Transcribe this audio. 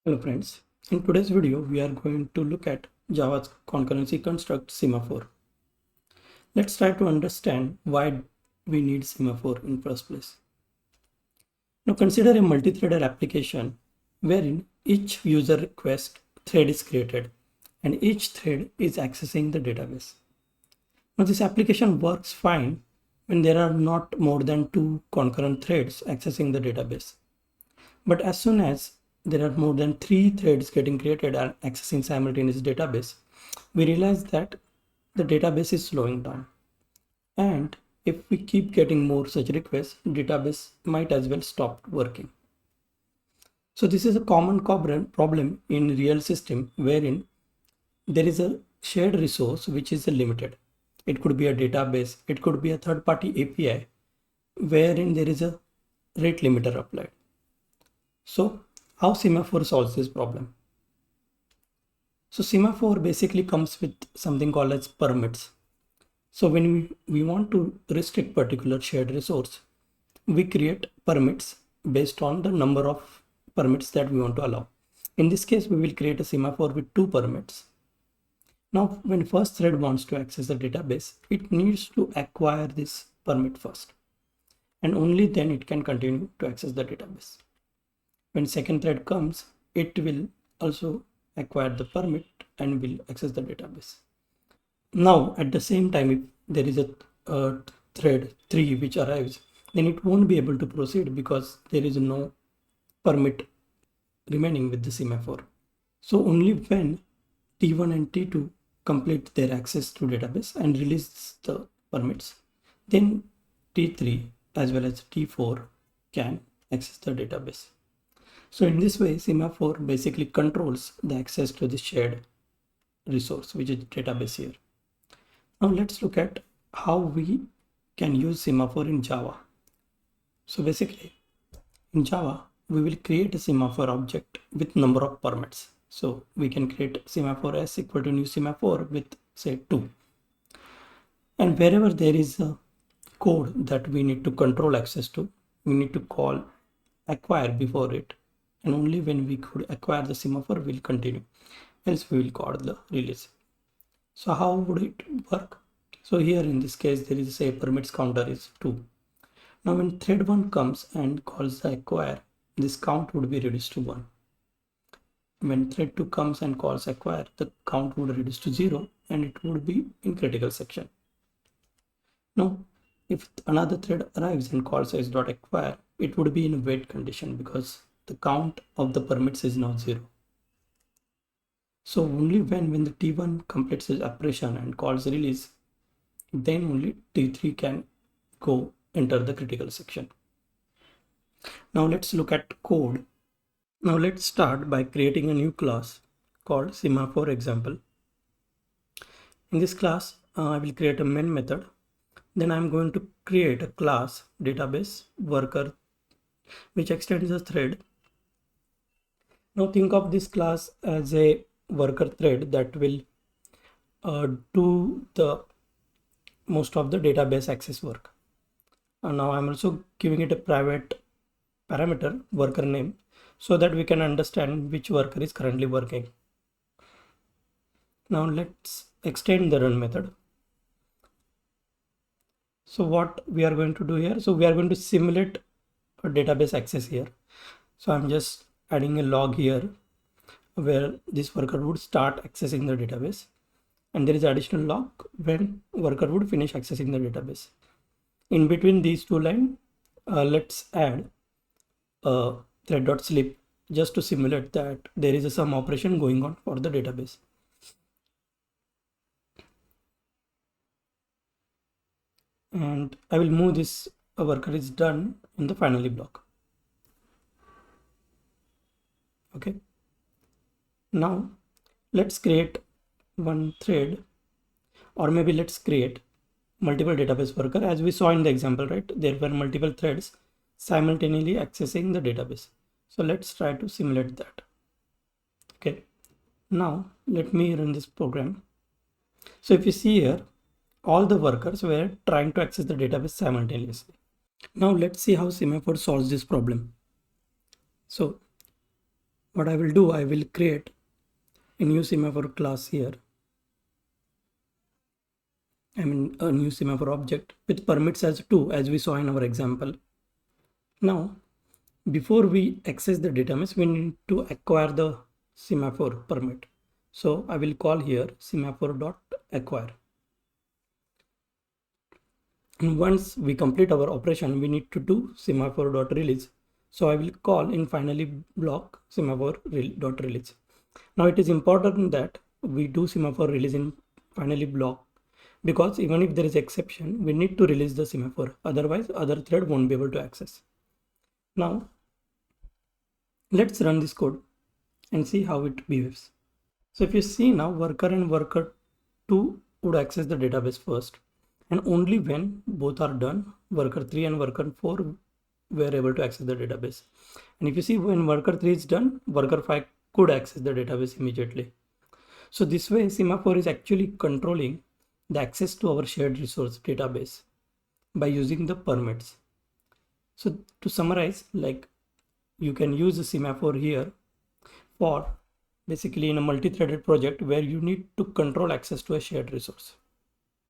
Hello friends, in today's video we are going to look at Java's concurrency construct semaphore. Let's try to understand why we need semaphore in first place. Now consider a multi-threaded application wherein each user request thread is created and each thread is accessing the database. Now this application works fine when there are not more than two concurrent threads accessing the database. But as soon as there are more than three threads getting created and accessing simultaneous database, we realize that the database is slowing down. And if we keep getting more such requests, database might as well stop working. So this is a common problem in real system wherein there is a shared resource which is limited. It could be a database, it could be a third-party API wherein there is a rate limiter applied. So how Semaphore solves this problem? So Semaphore basically comes with something called as permits. So when we want to restrict particular shared resource, we create permits based on the number of permits that we want to allow. In this case, we will create a semaphore with two permits. Now, when first thread wants to access the database, it needs to acquire this permit first, and only then it can continue to access the database. When second thread comes, it will also acquire the permit and will access the database. Now, at the same time, if there is a thread 3 which arrives, then it won't be able to proceed because there is no permit remaining with the semaphore. So only when T1 and T2 complete their access to database and release the permits, then T3 as well as T4 can access the database. So in this way, semaphore basically controls the access to the shared resource, which is database here. Now let's look at how we can use semaphore in Java. So basically in Java, we will create a semaphore object with number of permits. So we can create semaphore s equal to new semaphore with say 2. And wherever there is a code that we need to control access to, we need to call acquire before it. And only when we could acquire the semaphore will continue, else we will call the release. So how would it work? So here in this case, there is say permits counter is 2. Now when thread 1 comes and calls the acquire, this count would be reduced to 1. When thread 2 comes and calls acquire, the count would reduce to 0 and it would be in critical section. Now if another thread arrives and calls is.acquire, it would be in a wait condition because the count of the permits is now 0. So only when the T1 completes its operation and calls release, then only T3 can go enter the critical section. Now let's look at code. Now let's start by creating a new class called semaphore example. In this class, I will create a main method. Then I'm going to create a class database worker which extends a thread. Now think of this class as a worker thread that will do the most of the database access work. And now I'm also giving it a private parameter worker name so that we can understand which worker is currently working. Now let's extend the run method. So what we are going to do here, so we are going to simulate a database access here. So I'm just adding a log here where this worker would start accessing the database, and there is additional log when worker would finish accessing the database. In between these two lines, let's add a thread.sleep just to simulate that there is some operation going on for the database. And I will move this worker is done in the finally block. Okay. Now let's create one thread, or maybe let's create multiple database worker. As we saw in the example, right, there were multiple threads simultaneously accessing the database. So let's try to simulate that. Okay, now let me run this program. So if you see here, all the workers were trying to access the database simultaneously. Now let's see how Semaphore solves this problem. So what I will do, I will create a new semaphore class here. I mean a new semaphore object with permits as 2, as we saw in our example. Now, before we access the database, we need to acquire the semaphore permit. So I will call here semaphore.acquire. And once we complete our operation, we need to do semaphore.release. So I will call in finally block semaphore.release. Now it is important that we do semaphore release in finally block, because even if there is exception, we need to release the semaphore. Otherwise, other thread won't be able to access. Now, let's run this code and see how it behaves. So if you see now, worker and worker 2 would access the database first, and only when both are done, worker 3 and worker 4 were able to access the database. And if you see, when worker 3 is done, worker 5 could access the database immediately. So this way, Semaphore is actually controlling the access to our shared resource database by using the permits. So to summarize, like, you can use a Semaphore here for basically in a multi-threaded project where you need to control access to a shared resource.